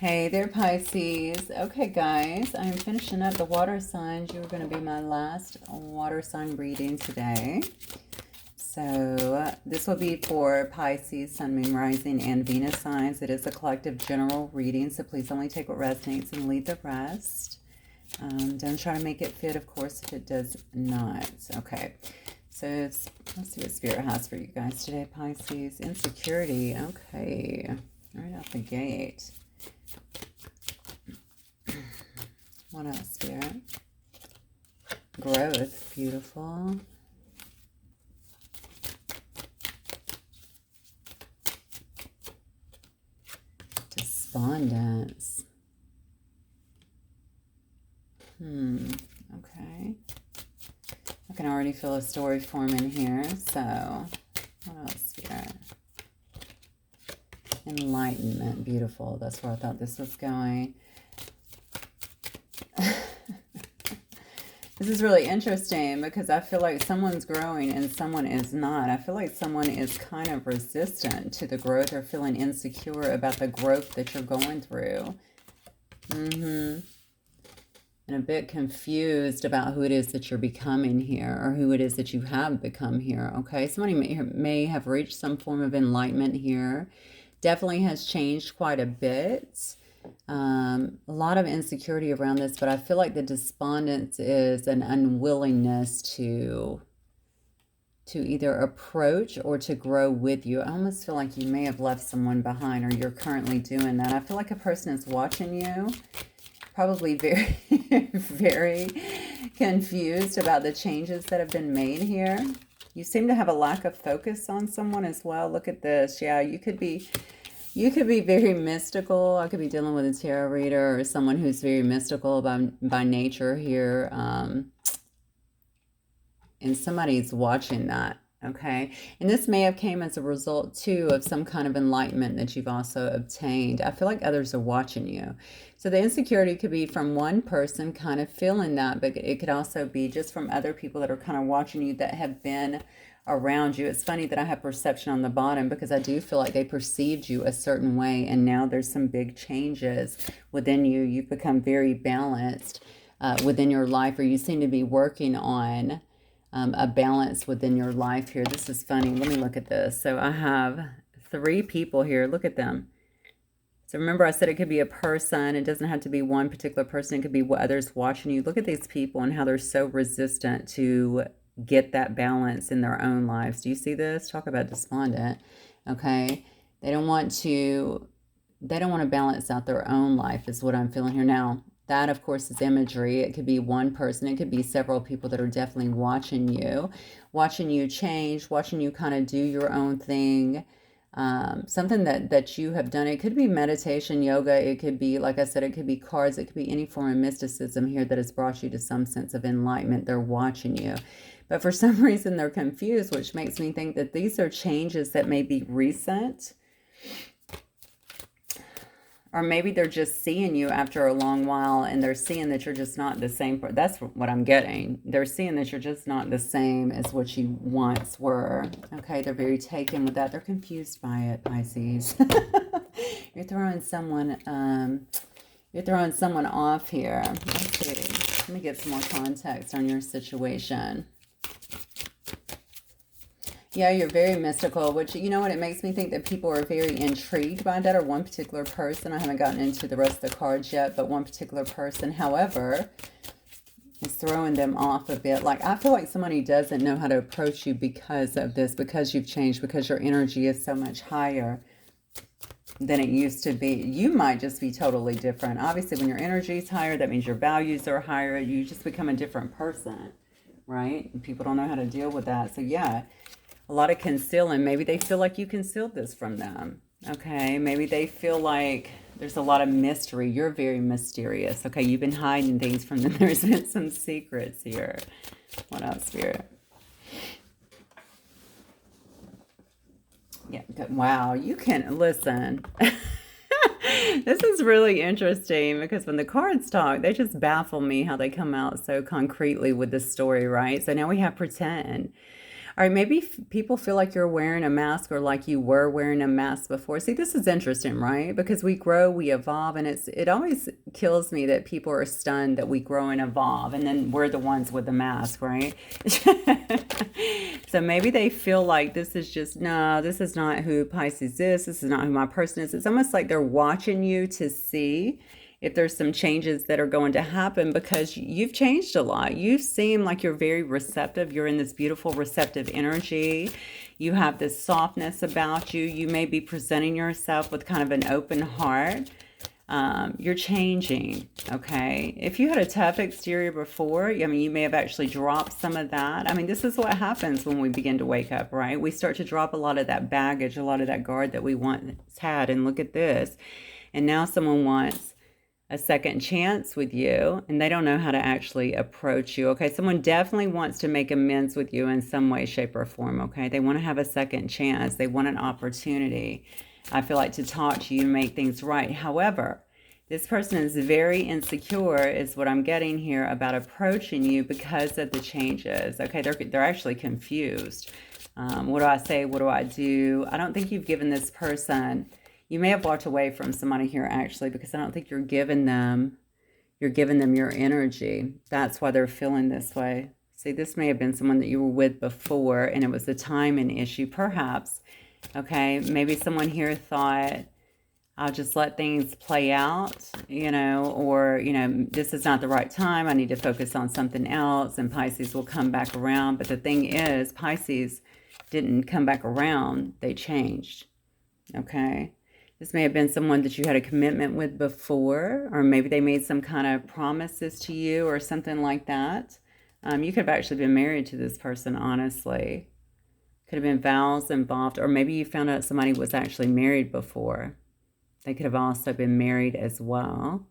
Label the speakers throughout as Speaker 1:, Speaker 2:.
Speaker 1: Hey there, Pisces. Okay, guys, I'm finishing up the water signs. You're going to be my last water sign reading today. So this will be for Pisces, Sun, Moon, Rising, and Venus signs. It is a collective general reading, so please only take what resonates and leave the rest. Don't try to make it fit, of course, if it does not. Okay, so let's see what Spirit has for you guys today, Pisces. Insecurity, okay, right out the gate. What else, Spirit? Growth, beautiful. Despondence. Okay. I can already feel a story forming here, so what else, Spirit? Enlightenment, beautiful. That's where I thought this was going. This is really interesting because I feel like someone's growing and someone is not. I feel like someone is kind of resistant to the growth or feeling insecure about the growth that you're going through. And a bit confused about who it is that you're becoming here or who it is that you have become here. Okay, somebody may have reached some form of enlightenment here. Definitely has changed quite a bit. A lot of insecurity around this, but I feel like the despondence is an unwillingness to either approach or to grow with you. I almost feel like you may have left someone behind or you're currently doing that. I feel like a person is watching you, probably very, very confused about the changes that have been made here. You seem to have a lack of focus on someone as well. Look at this. Yeah, you could be very mystical. I could be dealing with a tarot reader or someone who's very mystical by nature here. And somebody's watching that, okay? And this may have came as a result, too, of some kind of enlightenment that you've also obtained. I feel like others are watching you. So the insecurity could be from one person kind of feeling that, but it could also be just from other people that are kind of watching you that have been around you. It's funny that I have perception on the bottom because I do feel like they perceived you a certain way, and now there's some big changes within you. You've become very balanced within your life, or you seem to be working on a balance within your life here. This is funny. Let me look at this. So I have 3 people here. Look at them. So remember I said it could be a person. It doesn't have to be one particular person. It could be others watching you. Look at these people and how they're so resistant to get that balance in their own lives. Do you see this? Talk about despondent. Okay. They don't want to balance out their own life is what I'm feeling here. Now, that, of course, is imagery. It could be one person. It could be several people that are definitely watching you change, watching you kind of do your own thing. Something that you have done. It could be meditation, yoga. It could be, like I said, it could be cards. It could be any form of mysticism here that has brought you to some sense of enlightenment. They're watching you. But for some reason, they're confused, which makes me think that these are changes that may be recent. Or maybe they're just seeing you after a long while and they're seeing that you're just not the same. That's what I'm getting. They're seeing that you're just not the same as what you once were. Okay, they're very taken with that. They're confused by it, Pisces. You're throwing someone off here. Let's see. Let me get some more context on your situation. Yeah, you're very mystical, which, you know what, it makes me think that people are very intrigued by that, or one particular person. I haven't gotten into the rest of the cards yet, but one particular person, however, is throwing them off a bit. Like, I feel like somebody doesn't know how to approach you because of this, because you've changed, because your energy is so much higher than it used to be. You might just be totally different. Obviously, when your energy is higher, that means your values are higher. You just become a different person, right? And people don't know how to deal with that. So, yeah. A lot of concealing. Maybe they feel like you concealed this from them. Okay. Maybe they feel like there's a lot of mystery. You're very mysterious. Okay. You've been hiding things from them. There's been some secrets here. What else, Spirit? Yeah. Good. Wow. You can listen. This is really interesting because when the cards talk, they just baffle me how they come out so concretely with the story, right? So now we have pretend. All right, maybe people feel like you're wearing a mask or like you were wearing a mask before. See, this is interesting, right? Because we grow, we evolve, and it always kills me that people are stunned that we grow and evolve, and then we're the ones with the mask, right? So maybe they feel like this is just, no, this is not who Pisces is. This is not who my person is. It's almost like they're watching you to see if there's some changes that are going to happen because you've changed a lot. You seem like you're very receptive. You're in this beautiful receptive energy. You have this softness about you. You may be presenting yourself with kind of an open heart. You're changing, okay? If you had a tough exterior before, I mean, you may have actually dropped some of that. I mean, this is what happens when we begin to wake up, right? We start to drop a lot of that baggage, a lot of that guard that we once had. And look at this. And now someone wants a second chance with you, and they don't know how to actually approach you, okay? Someone definitely wants to make amends with you in some way, shape, or form, okay? They want to have a second chance. They want an opportunity, I feel like, to talk to you and make things right. However, this person is very insecure, is what I'm getting here, about approaching you because of the changes, okay? They're actually confused. What do I say? What do I do? I don't think you've given this person... You may have walked away from somebody here, actually, because I don't think you're giving them your energy. That's why they're feeling this way. See, this may have been someone that you were with before, and it was a timing issue, perhaps. Okay, maybe someone here thought, I'll just let things play out, or, this is not the right time. I need to focus on something else, and Pisces will come back around. But the thing is, Pisces didn't come back around. They changed, okay? This may have been someone that you had a commitment with before, or maybe they made some kind of promises to you or something like that. You could have actually been married to this person, honestly. Could have been vows involved, or maybe you found out somebody was actually married before. They could have also been married as well.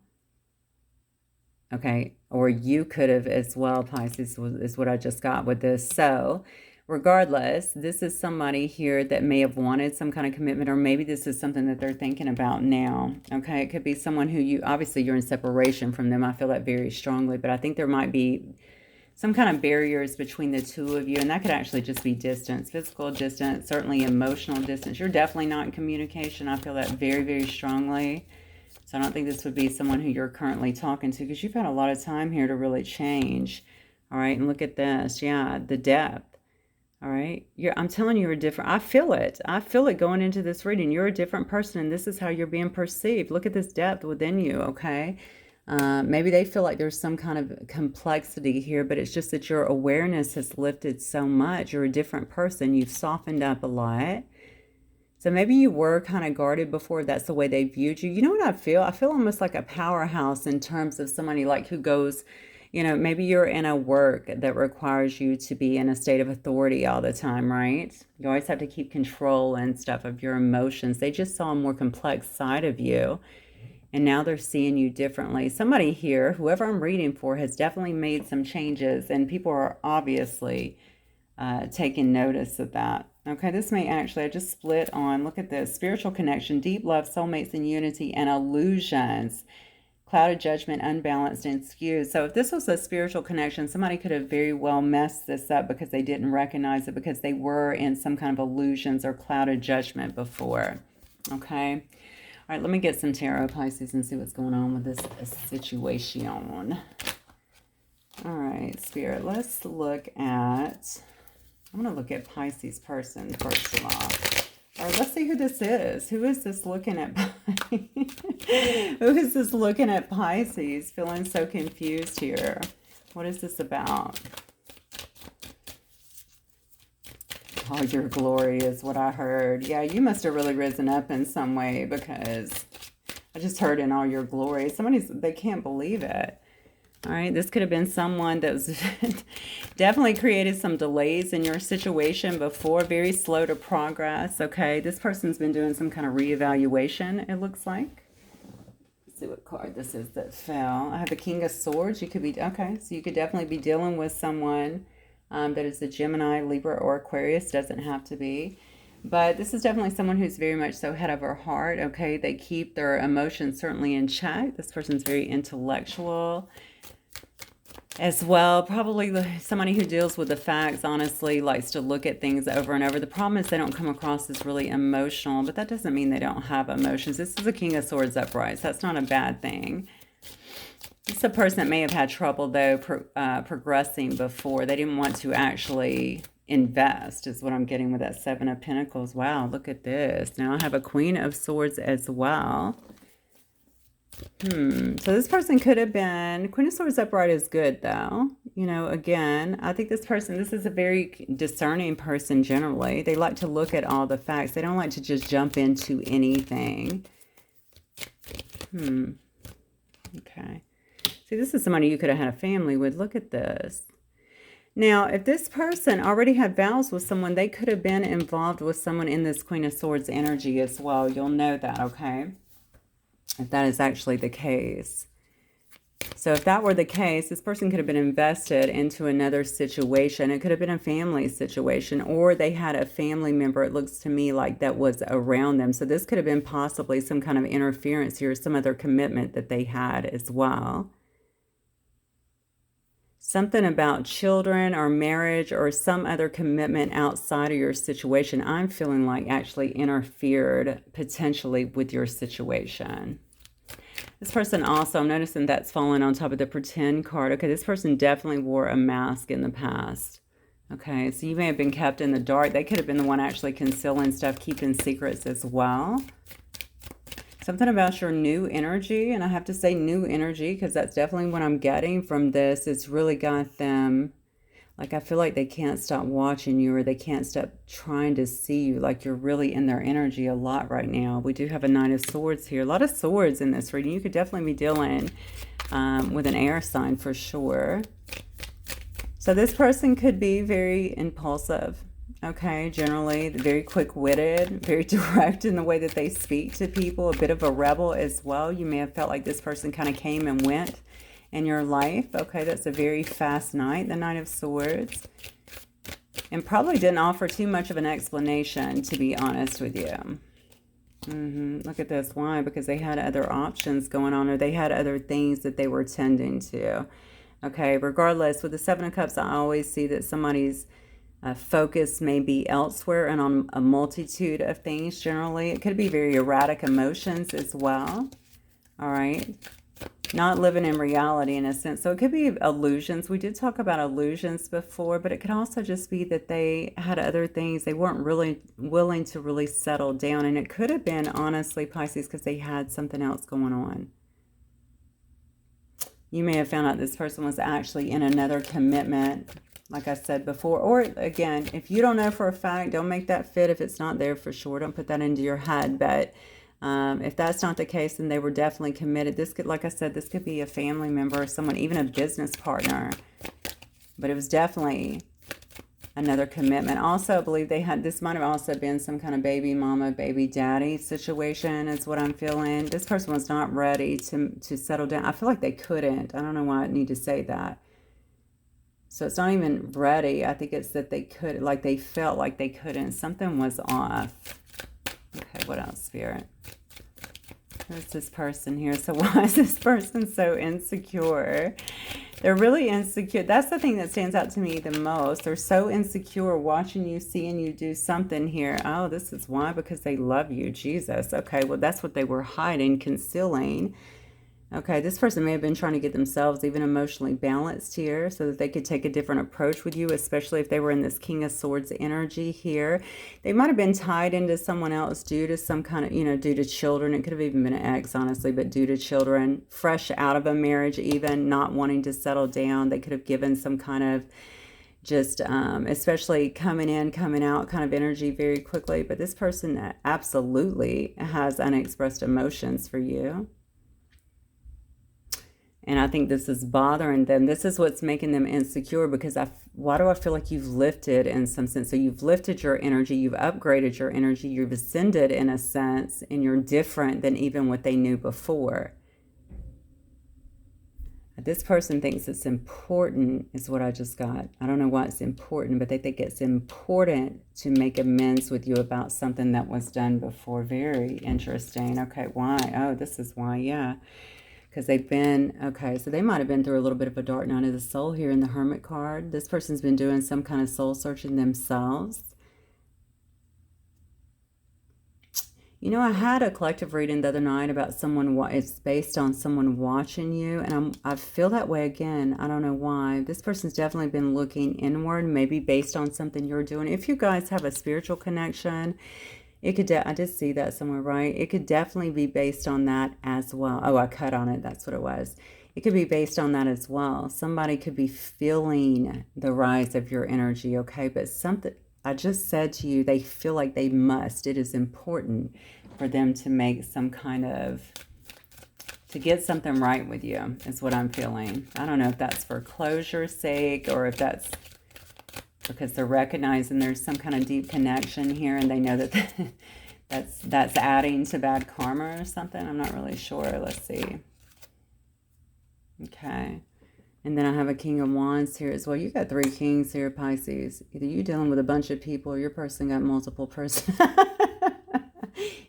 Speaker 1: Okay, or you could have as well, Pisces, is what I just got with this. So regardless, this is somebody here that may have wanted some kind of commitment, or maybe this is something that they're thinking about now, okay? It could be someone who obviously you're in separation from them. I feel that very strongly, but I think there might be some kind of barriers between the two of you, and that could actually just be distance, physical distance, certainly emotional distance. You're definitely not in communication. I feel that very, very strongly. So I don't think this would be someone who you're currently talking to, because you've had a lot of time here to really change, all right? And look at this, yeah, the depth. All right. I'm telling you, you're different. I feel it. I feel it going into this reading. You're a different person, and this is how you're being perceived. Look at this depth within you, okay? Maybe they feel like there's some kind of complexity here, but it's just that your awareness has lifted so much. You're a different person. You've softened up a lot. So maybe you were kind of guarded before. That's the way they viewed you. You know what I feel? I feel almost like a powerhouse in terms of somebody like who goes... maybe you're in a work that requires you to be in a state of authority all the time, right? You always have to keep control and stuff of your emotions. They just saw a more complex side of you, and now they're seeing you differently. Somebody here, whoever I'm reading for, has definitely made some changes, and people are obviously taking notice of that. Okay, this may actually, I just split on, look at this, spiritual connection, deep love, soulmates and unity, and illusions. Clouded judgment, unbalanced and skewed. So if this was a spiritual connection, somebody could have very well messed this up because they didn't recognize it, because they were in some kind of illusions or clouded judgment before. Okay. All right, let me get some tarot, Pisces, and see what's going on with this situation. All right, Spirit, let's look at... I'm going to look at Pisces person first of all. All right, let's see who this is. Who is this looking at Pisces? Who is this looking at Pisces? Feeling so confused here. What is this about? Oh, your glory is what I heard. Yeah, you must have really risen up in some way, because I just heard in all your glory. They can't believe it. All right, this could have been someone that was definitely created some delays in your situation before, very slow to progress, okay? This person's been doing some kind of reevaluation, it looks like. Let's see what card this is that fell. I have the King of Swords. You could be, okay, so you could definitely be dealing with someone that is a Gemini, Libra, or Aquarius. Doesn't have to be. But this is definitely someone who's very much so head of her heart, okay? They keep their emotions certainly in check. This person's very intellectual. as well. Probably somebody who deals with the facts, honestly, likes to look at things over and over. The problem is they don't come across as really emotional, but that doesn't mean they don't have emotions. This is a King of Swords upright, so that's not a bad thing. It's a person that may have had trouble, though, progressing before. They didn't want to actually invest, is what I'm getting with that Seven of Pentacles. Wow, look at this. Now I have a Queen of Swords as well. So this person could have been, Queen of Swords upright is good though. You know, again, I think this person, this is a very discerning person generally. They like to look at all the facts. They don't like to just jump into anything. Okay. See, this is somebody you could have had a family with. Look at this. Now, if this person already had vows with someone, they could have been involved with someone in this Queen of Swords energy as well. You'll know that, okay? If that is actually the case. So if that were the case, this person could have been invested into another situation. It could have been a family situation, or they had a family member, it looks to me like, that was around them. So this could have been possibly some kind of interference here, some other commitment that they had as well. Something about children or marriage or some other commitment outside of your situation, I'm feeling like actually interfered potentially with your situation. This person also, I'm noticing that's falling on top of the pretend card. Okay, this person definitely wore a mask in the past. Okay, so you may have been kept in the dark. They could have been the one actually concealing stuff, keeping secrets as well. Something about your new energy, and I have to say new energy because that's definitely what I'm getting from this. It's really got them, like, I feel like they can't stop watching you, or they can't stop trying to see you. Like, you're really in their energy a lot right now. We do have a Knight of Swords here. A lot of swords in this reading. You could definitely be dealing with an air sign for sure. So this person could be very impulsive. Okay, generally very quick-witted, very direct in the way that they speak to people, a bit of a rebel as well. You may have felt like this person kind of came and went in your life. Okay, that's a very fast Knight, the Knight of Swords. And probably didn't offer too much of an explanation, to be honest with you. Look at this. Why? Because they had other options going on, or they had other things that they were tending to. Okay, regardless, with the Seven of Cups, I always see that somebody's focus may be elsewhere and on a multitude of things generally. It could be very erratic emotions as well. All right. Not living in reality in a sense. So it could be illusions. We did talk about illusions before, but it could also just be that they had other things. They weren't really willing to really settle down. And it could have been, honestly, Pisces, because they had something else going on. You may have found out this person was actually in another commitment, like I said before. Or again, if you don't know for a fact, don't make that fit if it's not there for sure. Don't put that into your head. But if that's not the case, then they were definitely committed. This could, like I said, this could be a family member or someone, even a business partner. But it was definitely another commitment. Also, I believe they had, this might have also been some kind of baby mama, baby daddy situation is what I'm feeling. This person was not ready to settle down. I feel like they couldn't. I don't know why I need to say that. So it's not even ready. I think it's that they could, like they felt like they couldn't. Something was off. Okay, what else, Spirit? Who's this person here? So why is this person so insecure? They're really insecure. That's the thing that stands out to me the most. They're so insecure watching you, seeing you do something here. Oh, this is why, because they love you. Jesus. Okay, well, that's what they were hiding, concealing. Okay, this person may have been trying to get themselves even emotionally balanced here so that they could take a different approach with you, especially if they were in this King of Swords energy here. They might have been tied into someone else due to some kind of, due to children. It could have even been an ex, honestly, but due to children, fresh out of a marriage even, not wanting to settle down. They could have given some kind of just, especially coming in, coming out kind of energy very quickly. But this person absolutely has unexpressed emotions for you. And I think this is bothering them. This is what's making them insecure, because why do I feel like you've lifted in some sense? So you've lifted your energy, you've upgraded your energy, you've ascended in a sense, and you're different than even what they knew before. This person thinks it's important, is what I just got. I don't know why it's important, but they think it's important to make amends with you about something that was done before. Very interesting. Okay, why? Oh, this is why, yeah. because they've been, okay, so they might have been through a little bit of a dark night of the soul here in the Hermit card. This person's been doing some kind of soul searching themselves. You know, I had a collective reading the other night about someone, it's based on someone watching you, and I feel that way again. I don't know why. This person's definitely been looking inward, maybe based on something you're doing. If you guys have a spiritual connection, it could, I did see that somewhere, right? It could definitely be based on that as well. Oh, I cut on it. That's what it was. It could be based on that as well. Somebody could be feeling the rise of your energy, okay? But something, I just said to you, they feel like they must. It is important for them to make some kind of, to get something right with you, is what I'm feeling. I don't know if that's for closure's sake or if that's because they're recognizing there's some kind of deep connection here and they know that that's adding to bad karma or something. I'm not really sure. Let's see. Okay. And then I have a King of Wands here as well. You got 3 kings here, Pisces. Either you dealing with a bunch of people or your person got multiple persons.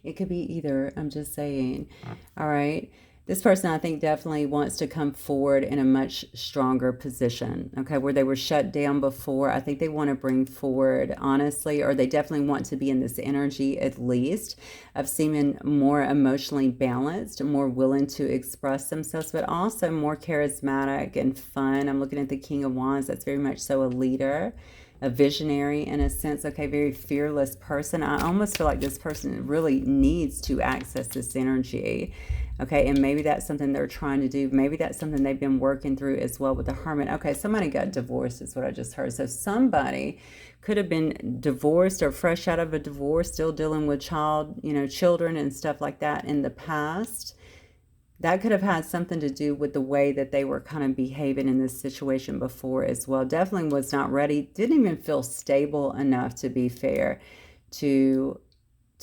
Speaker 1: It could be either. I'm just saying. All right. This person, I think, definitely wants to come forward in a much stronger position, okay, where they were shut down before. I think they want to bring forward, honestly, or they definitely want to be in this energy, at least, of seeming more emotionally balanced, more willing to express themselves, but also more charismatic and fun. I'm looking at the King of Wands. That's very much so a leader, a visionary in a sense, okay, very fearless person. I almost feel like this person really needs to access this energy. Okay, and maybe that's something they're trying to do. Maybe that's something they've been working through as well with the Hermit. Okay, somebody got divorced is what I just heard. So somebody could have been divorced or fresh out of a divorce, still dealing with children and stuff like that in the past. That could have had something to do with the way that they were kind of behaving in this situation before as well. Definitely was not ready. Didn't even feel stable enough, to be fair, to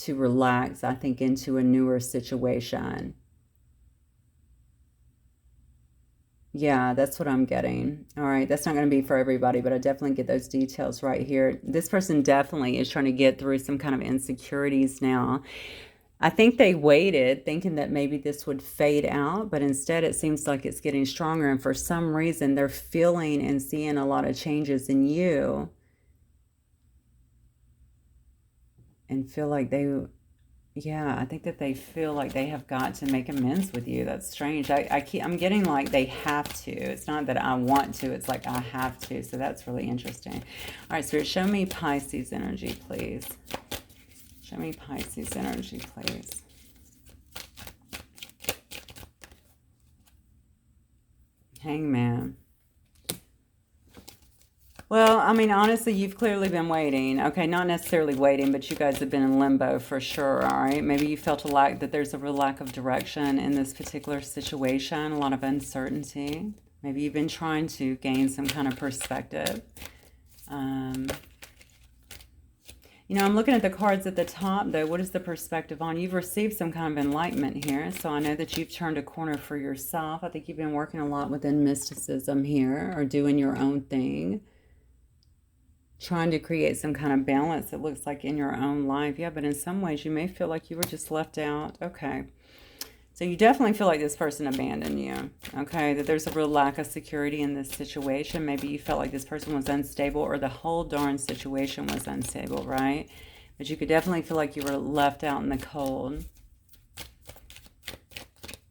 Speaker 1: relax, I think, into a newer situation. Yeah, that's what I'm getting. All right, that's not going to be for everybody, but I definitely get those details right here. This person definitely is trying to get through some kind of insecurities now. I think they waited thinking that maybe this would fade out, but instead it seems like it's getting stronger. And for some reason, they're feeling and seeing a lot of changes in you and feel like yeah, I think that they feel like they have got to make amends with you. That's strange. I'm getting like they have to. It's not that I want to. It's like I have to. So that's really interesting. All right, Spirit, show me Pisces energy, please. Show me Pisces energy, please. Hangman. Well, I mean, honestly, you've clearly been waiting. Okay, not necessarily waiting, but you guys have been in limbo for sure, all right? Maybe you felt that there's a real lack of direction in this particular situation, a lot of uncertainty. Maybe you've been trying to gain some kind of perspective. I'm looking at the cards at the top, though. What is the perspective on? You've received some kind of enlightenment here, so I know that you've turned a corner for yourself. I think you've been working a lot within mysticism here, or doing your own thing, trying to create some kind of balance, it looks like, in your own life. Yeah, but in some ways you may feel like you were just left out. Okay. So you definitely feel like this person abandoned you. Okay, that there's a real lack of security in this situation. Maybe you felt like this person was unstable, or the whole darn situation was unstable, right? But you could definitely feel like you were left out in the cold.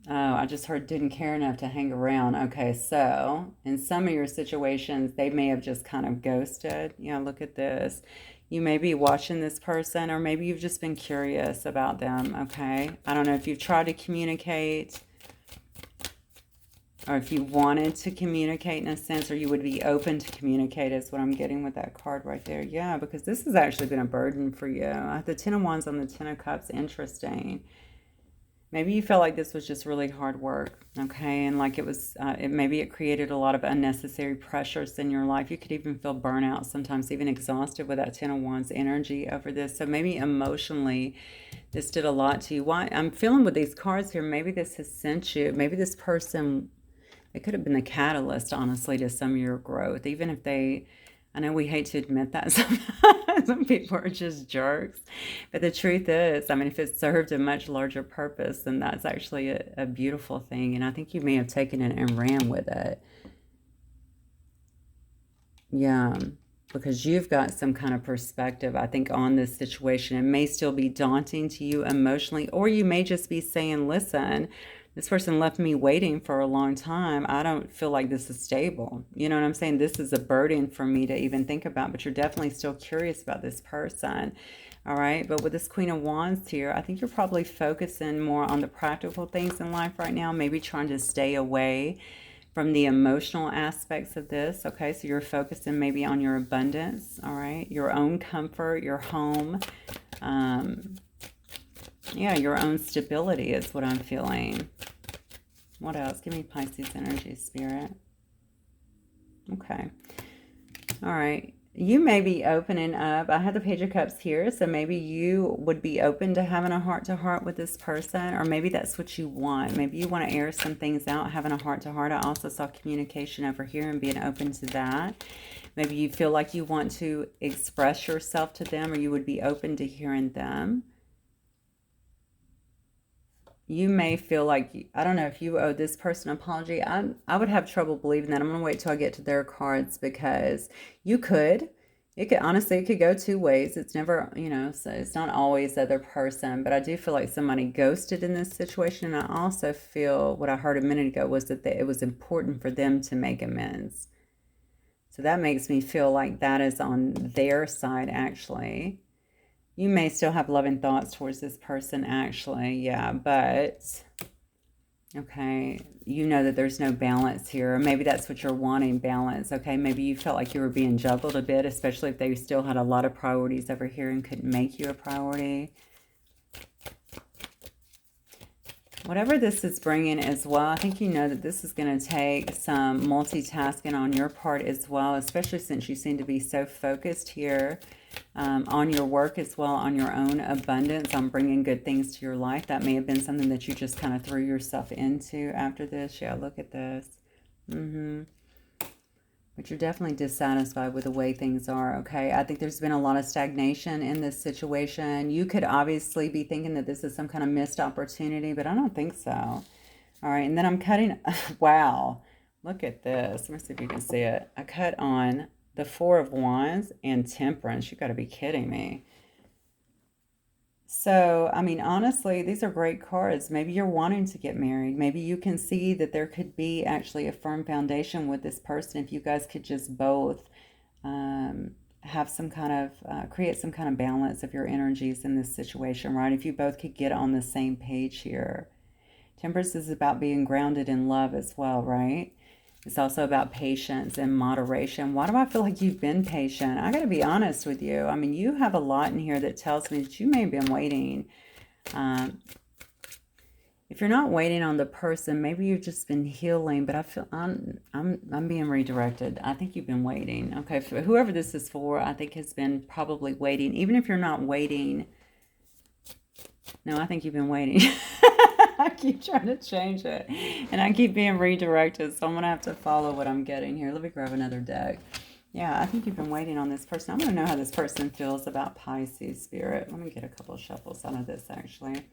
Speaker 1: Oh, I just heard didn't care enough to hang around. Okay, so in some of your situations, they may have just kind of ghosted. Yeah, look at this. You may be watching this person, or maybe you've just been curious about them, okay? I don't know if you've tried to communicate, or if you wanted to communicate in a sense, or you would be open to communicate, is what I'm getting with that card right there. Yeah, because this has actually been a burden for you. The Ten of Wands on the Ten of Cups, interesting. Maybe you felt like this was just really hard work, okay? And like it was, maybe it created a lot of unnecessary pressures in your life. You could even feel burnout sometimes, even exhausted with that Ten of Wands energy over this. So maybe emotionally, this did a lot to you. Why? I'm feeling with these cards here, maybe this has sent you, maybe this person, it could have been the catalyst, honestly, to some of your growth. Even if they, I know we hate to admit that sometimes. Some people are just jerks. But the truth is, I mean, if it served a much larger purpose, then that's actually a beautiful thing. And I think you may have taken it and ran with it. Yeah, because you've got some kind of perspective, I think, on this situation. It may still be daunting to you emotionally, or you may just be saying, listen, this person left me waiting for a long time. I don't feel like this is stable. You know what I'm saying? This is a burden for me to even think about, but you're definitely still curious about this person. All right. But with this Queen of Wands here, I think you're probably focusing more on the practical things in life right now, maybe trying to stay away from the emotional aspects of this. Okay, so you're focusing maybe on your abundance, all right, your own comfort, your home, yeah, your own stability is what I'm feeling. What else? Give me Pisces energy, Spirit. Okay, all right. You may be opening up. I have the Page of Cups here, so maybe you would be open to having a heart-to-heart with this person, or maybe that's what you want. Maybe you want to air some things out, having a heart-to-heart. I also saw communication over here and being open to that. Maybe you feel like you want to express yourself to them, or you would be open to hearing them. You may feel like, I don't know if you owe this person an apology. I would have trouble believing that. I'm going to wait till I get to their cards, because you could. It could, honestly, it could go two ways. It's never, you know, so it's not always the other person, but I do feel like somebody ghosted in this situation. And I also feel what I heard a minute ago was that it was important for them to make amends. So that makes me feel like that is on their side, actually. You may still have loving thoughts towards this person, actually, yeah, but, okay, you know that there's no balance here, or maybe that's what you're wanting, balance, okay? Maybe you felt like you were being juggled a bit, especially if they still had a lot of priorities over here and couldn't make you a priority. Whatever this is bringing as well, I think you know that this is going to take some multitasking on your part as well, especially since you seem to be so focused here on your work as well, on your own abundance, on bringing good things to your life. That may have been something that you just kind of threw yourself into after this. Yeah, look at this. But you're definitely dissatisfied with the way things are, okay? I think there's been a lot of stagnation in this situation. You could obviously be thinking that this is some kind of missed opportunity, but I don't think so. All right, and then I'm cutting, wow, look at this. Let me see if you can see it. I cut on the Four of Wands and Temperance. You got to be kidding me. So, I mean, honestly, these are great cards. Maybe you're wanting to get married. Maybe you can see that there could be actually a firm foundation with this person if you guys could just both have some kind of, create some kind of balance of your energies in this situation, right? If you both could get on the same page here. Temperance is about being grounded in love as well, right? It's also about patience and moderation. Why do I feel like you've been patient? I got to be honest with you. I mean, you have a lot in here that tells me that you may have been waiting. If you're not waiting on the person, maybe you've just been healing. But I feel I'm being redirected. I think you've been waiting. Okay, for whoever this is for, I think has been probably waiting. Even if you're not waiting. No, I think you've been waiting. I keep trying to change it, and I keep being redirected, so I'm going to have to follow what I'm getting here. Let me grab another deck. Yeah, I think you've been waiting on this person. I'm going to know how this person feels about Pisces, Spirit. Let me get a couple of shuffles out of this, actually.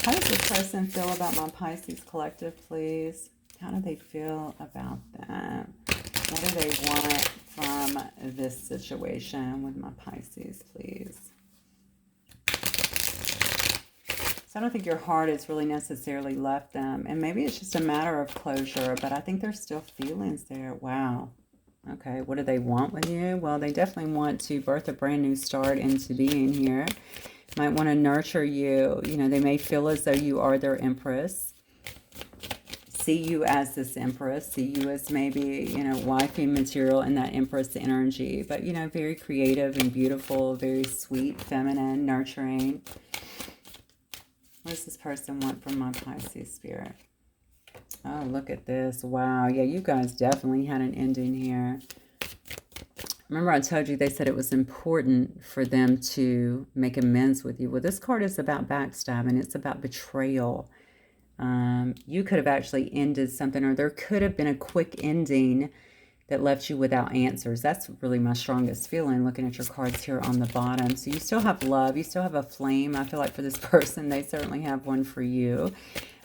Speaker 1: How does this person feel about my Pisces collective, please? How do they feel about that? What do they want from this situation with my Pisces, please? So I don't think your heart has really necessarily left them. And maybe it's just a matter of closure, but I think there's still feelings there. Wow. Okay, what do they want with you? Well, they definitely want to birth a brand new start into being here. Might want to nurture you. You know, they may feel as though you are their empress. See you as this empress. See you as maybe, you know, wifey material in that empress energy. But, you know, very creative and beautiful, very sweet, feminine, nurturing. What does this person want from my Pisces, Spirit? Oh, look at this. Wow. Yeah, you guys definitely had an ending here. Remember I told you they said it was important for them to make amends with you. Well, this card is about backstabbing. It's about betrayal. You could have actually ended something, or there could have been a quick ending that left you without answers. That's really my strongest feeling looking at your cards here on the bottom. So you still have love. You still have a flame. I feel like for this person, they certainly have one for you.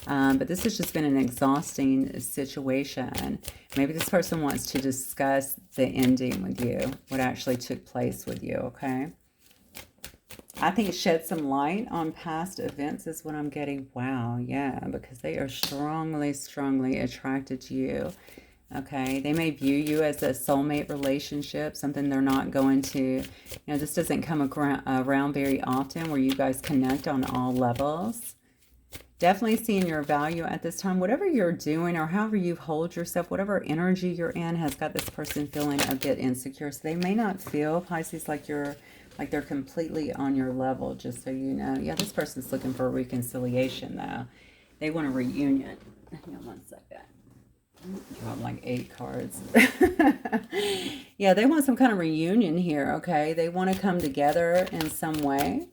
Speaker 1: But this has just been an exhausting situation. Maybe this person wants to discuss the ending with you, what actually took place with you, okay? I think shed some light on past events is what I'm getting. Wow, yeah, because they are strongly, strongly attracted to you. Okay, they may view you as a soulmate relationship, something they're not going to, this doesn't come around very often where you guys connect on all levels. Definitely seeing your value at this time. Whatever you're doing or however you hold yourself, whatever energy you're in has got this person feeling a bit insecure. So they may not feel, Pisces, like they're completely on your level, just so you know. Yeah, this person's looking for a reconciliation, though. They want a reunion. Hang on one second. Dropped like 8 cards. Yeah, they want some kind of reunion here, okay? They want to come together in some way.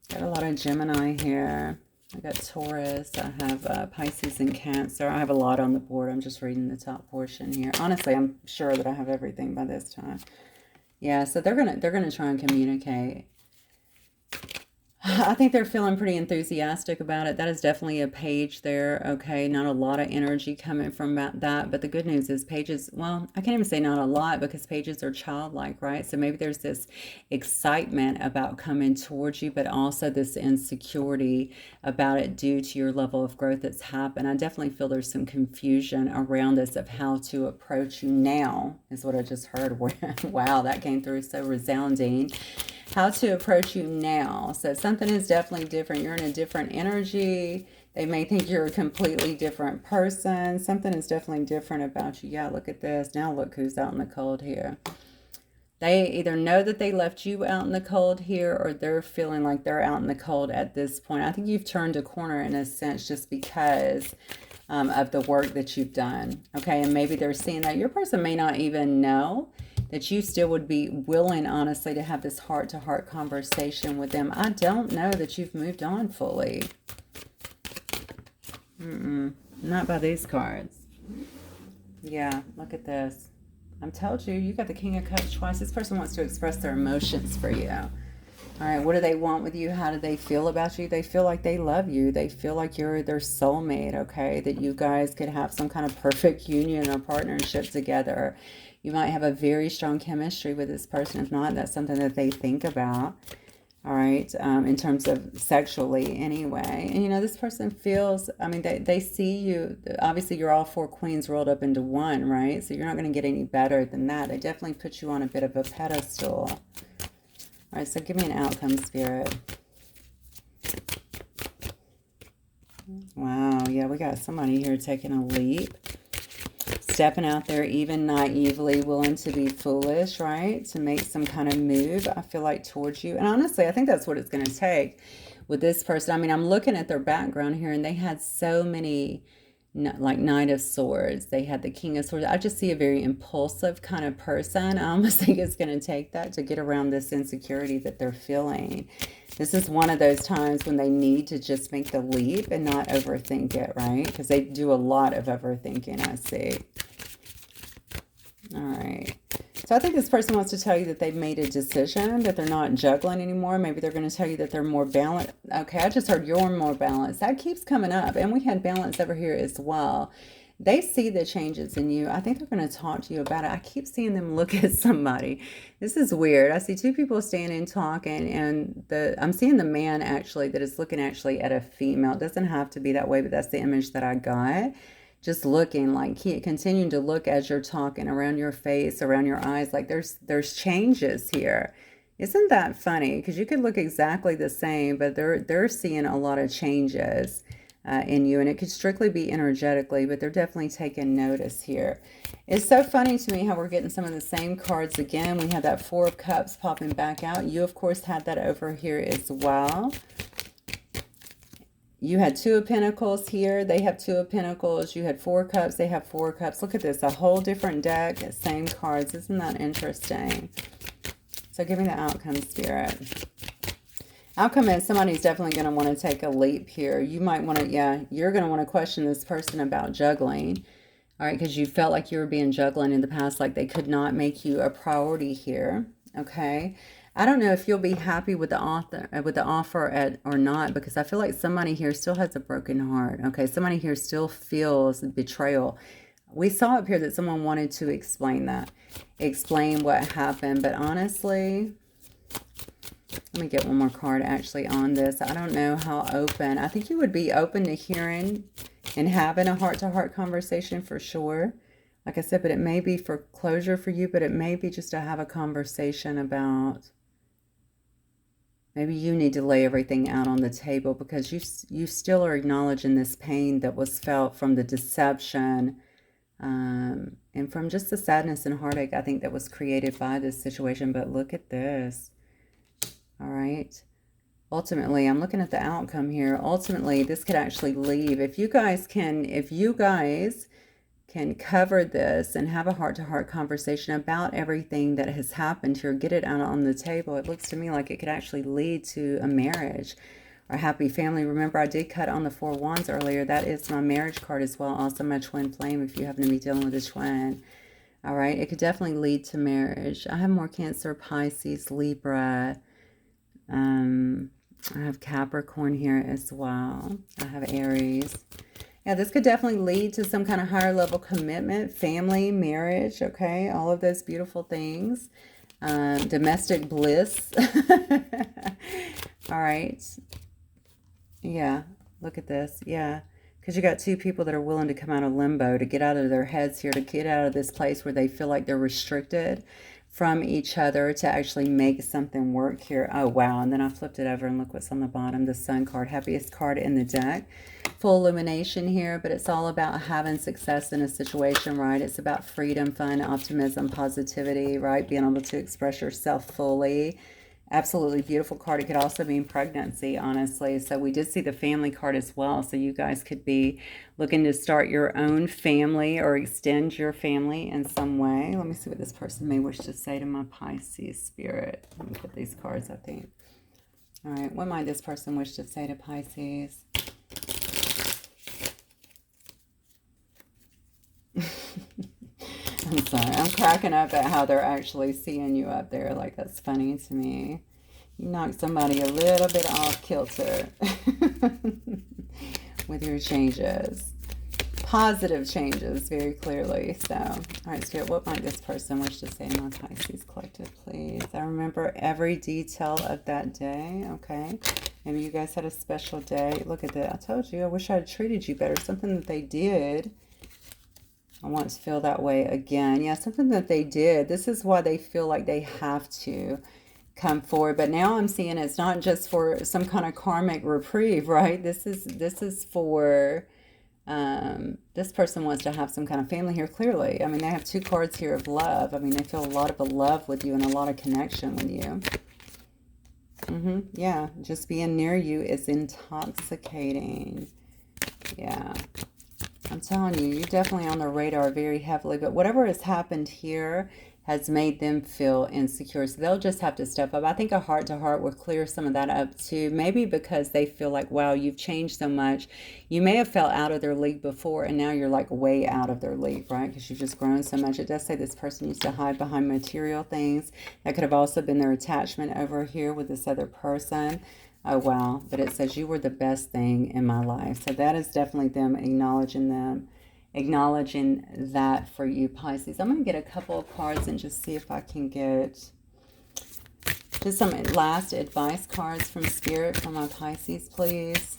Speaker 1: Got a lot of Gemini here. I got Taurus. I have Pisces and Cancer. I have a lot on the board. I'm just reading the top portion here. Honestly, I'm sure that I have everything by this time. Yeah, so they're gonna try and communicate. I think they're feeling pretty enthusiastic about it. That is definitely a page there, okay? Not a lot of energy coming from that, but the good news is pages, well, I can't even say not a lot because pages are childlike, right? So maybe there's this excitement about coming towards you, but also this insecurity about it due to your level of growth that's happened. I definitely feel there's some confusion around this of how to approach you now, is what I just heard. Wow, that came through so resounding. How to approach you now. So something is definitely different. You're in a different energy. They may think you're a completely different person. Something is definitely different about you. Yeah, look at this. Now look who's out in the cold here. They either know that they left you out in the cold here, or they're feeling like they're out in the cold at this point. I think you've turned a corner in a sense just because of the work that you've done. Okay, and maybe they're seeing that. Your person may not even know that you still would be willing, honestly, to have this heart-to-heart conversation with them. I don't know that you've moved on fully. Not by these cards. Yeah, look at this. I'm telling you, you got the King of Cups twice. This person wants to express their emotions for you. All right, what do they want with you? How do they feel about you? They feel like they love you. They feel like you're their soulmate, okay? That you guys could have some kind of perfect union or partnership together. You might have a very strong chemistry with this person. If not, that's something that they think about, all right, in terms of sexually anyway. And, this person feels, they see you. Obviously, you're all 4 queens rolled up into one, right? So you're not going to get any better than that. They definitely put you on a bit of a pedestal. All right, so give me an outcome, Spirit. Wow, yeah, we got somebody here taking a leap. Stepping out there even naively, willing to be foolish, right? To make some kind of move, I feel like, towards you. And honestly, I think that's what it's going to take with this person. I'm looking at their background here, and they had so many, like Knight of Swords. They had the King of Swords. I just see a very impulsive kind of person. I almost think it's going to take that to get around this insecurity that they're feeling. This is one of those times when they need to just make the leap and not overthink it, right? Because they do a lot of overthinking, I see. All right. So I think this person wants to tell you that they've made a decision, that they're not juggling anymore. Maybe they're going to tell you that they're more balanced. Okay, I just heard you're more balanced. That keeps coming up. And we had balance over here as well. They see the changes in you. I think they're going to talk to you about it. I keep seeing them look at somebody. This is weird. I see 2 people standing talking, and I'm seeing the man actually that is looking actually at a female. It doesn't have to be that way, but that's the image that I got. Just looking, like continuing to look as you're talking, around your face, around your eyes, like there's changes here. Isn't that funny? Because you could look exactly the same, but they're seeing a lot of changes in you, and it could strictly be energetically, but they're definitely taking notice here. It's so funny to me how we're getting some of the same cards again. We had that 4 of Cups popping back out. You, of course, had that over here as well. You had 2 of Pentacles here. They have 2 of Pentacles. You had 4 Cups. They have 4 Cups. Look at this. A whole different deck. Same cards. Isn't that interesting? So give me the outcome, Spirit. Outcome is somebody's definitely going to want to take a leap here. You might want to, yeah, you're going to want to question this person about juggling. All right, because you felt like you were being juggling in the past, like they could not make you a priority here. Okay. I don't know if you'll be happy with the offer at or not, because I feel like somebody here still has a broken heart. Okay, somebody here still feels betrayal. We saw up here that someone wanted to explain what happened, but honestly, let me get one more card actually on this. I don't know how open. I think you would be open to hearing and having a heart-to-heart conversation for sure. Like I said, but it may be for closure for you, but it may be just to have a conversation about maybe you need to lay everything out on the table, because you still are acknowledging this pain that was felt from the deception, and from just the sadness and heartache, I think, that was created by this situation. But look at this. All right. Ultimately, I'm looking at the outcome here. Ultimately, this could actually leave. If you guys can cover this and have a heart-to-heart conversation about everything that has happened here, get it out on the table, it looks to me like it could actually lead to a marriage or a happy family. Remember, I did cut on the Four of Wands earlier. That is my marriage card as well. Also my twin flame if you happen to be dealing with a twin. All right, it could definitely lead to marriage. I have more Cancer, Pisces, Libra. I have Capricorn here as well. I have Aries. Yeah, this could definitely lead to some kind of higher level commitment, family, marriage, okay? All of those beautiful things. Domestic bliss. All right. Yeah, look at this. Yeah, because you got two people that are willing to come out of limbo, to get out of their heads here, to get out of this place where they feel like they're restricted from each other, to actually make something work here. Oh, wow. And then I flipped it over and look what's on the bottom. The Sun card, happiest card in the deck. Full illumination here, but it's all about having success in a situation, right? It's about freedom, fun, optimism, positivity, right? Being able to express yourself fully. Absolutely beautiful card. It could also mean pregnancy, honestly. So we did see the family card as well. So you guys could be looking to start your own family or extend your family in some way. Let me see what this person may wish to say to my Pisces spirit. Let me put these cards, I think. All right. What might this person wish to say to Pisces? I'm sorry. I'm cracking up at how they're actually seeing you up there. Like, that's funny to me. You knocked somebody a little bit off kilter with your changes. Positive changes, very clearly. So, all right, Spirit, what might this person wish to say to my Pisces collective, please? I remember every detail of that day, okay? Maybe you guys had a special day. Look at that. I told you, I wish I had treated you better. Something that they did. I want to feel that way again. Yeah, something that they did. This is why they feel like they have to come forward. But now I'm seeing it's not just for some kind of karmic reprieve, right? This is for this person wants to have some kind of family here, clearly. I mean, they have two cards here of love. I mean, they feel a lot of love with you and a lot of connection with you. Yeah, just being near you is intoxicating. Yeah. I'm telling you, you're definitely on the radar very heavily. But whatever has happened here has made them feel insecure. So they'll just have to step up. I think a heart-to-heart will clear some of that up too. Maybe because they feel like, wow, you've changed so much. You may have felt out of their league before, and now you're like way out of their league, right? Because you've just grown so much. It does say this person used to hide behind material things. That could have also been their attachment over here with this other person. Oh, wow. But it says you were the best thing in my life. So that is definitely them, acknowledging that for you, Pisces. I'm going to get a couple of cards and just see if I can get just some last advice cards from Spirit for my Pisces, please.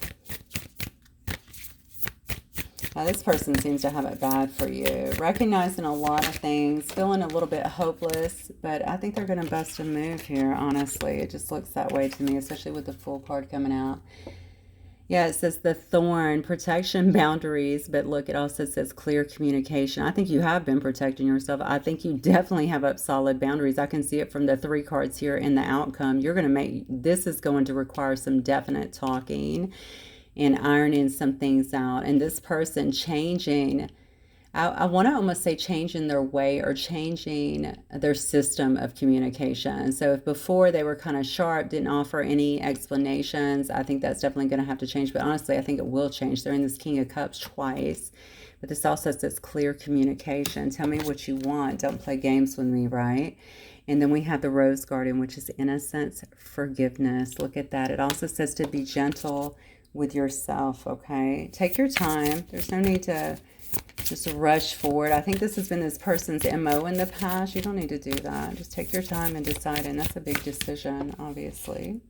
Speaker 1: Now, this person seems to have it bad for you. Recognizing a lot of things, feeling a little bit hopeless, but I think they're going to bust a move here, honestly. It just looks that way to me, especially with the Fool card coming out. Yeah, it says the Thorn, protection, boundaries, but look, it also says clear communication. I think you have been protecting yourself. I think you definitely have up solid boundaries. I can see it from the 3 cards here in the outcome. You're going to this is going to require some definite talking and ironing some things out. And this person changing I want to almost say changing their way or changing their system of communication. So if before they were kind of sharp, didn't offer any explanations, I think that's definitely going to have to change. But honestly, I think it will change. They're in this King of Cups twice. But this also says clear communication. Tell me what you want. Don't play games with me, right? And then we have the Rose Garden, which is innocence, forgiveness. Look at that. It also says to be gentle with yourself, okay? Take your time. There's no need to just rush forward. I think this has been this person's MO in the past. You don't need to do that. Just take your time and decide. And that's a big decision, obviously.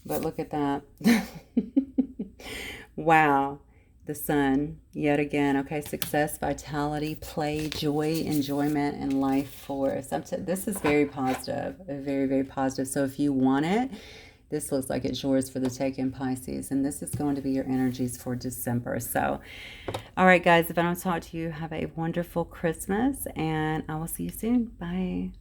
Speaker 1: But look at that. Wow. The sun, yet again. Okay, success, vitality, play, joy, enjoyment, and life force. This is very positive, very, very positive. So if you want it, this looks like it's yours for the taking, Pisces. And this is going to be your energies for December. So, all right, guys, if I don't talk to you, have a wonderful Christmas. And I will see you soon. Bye.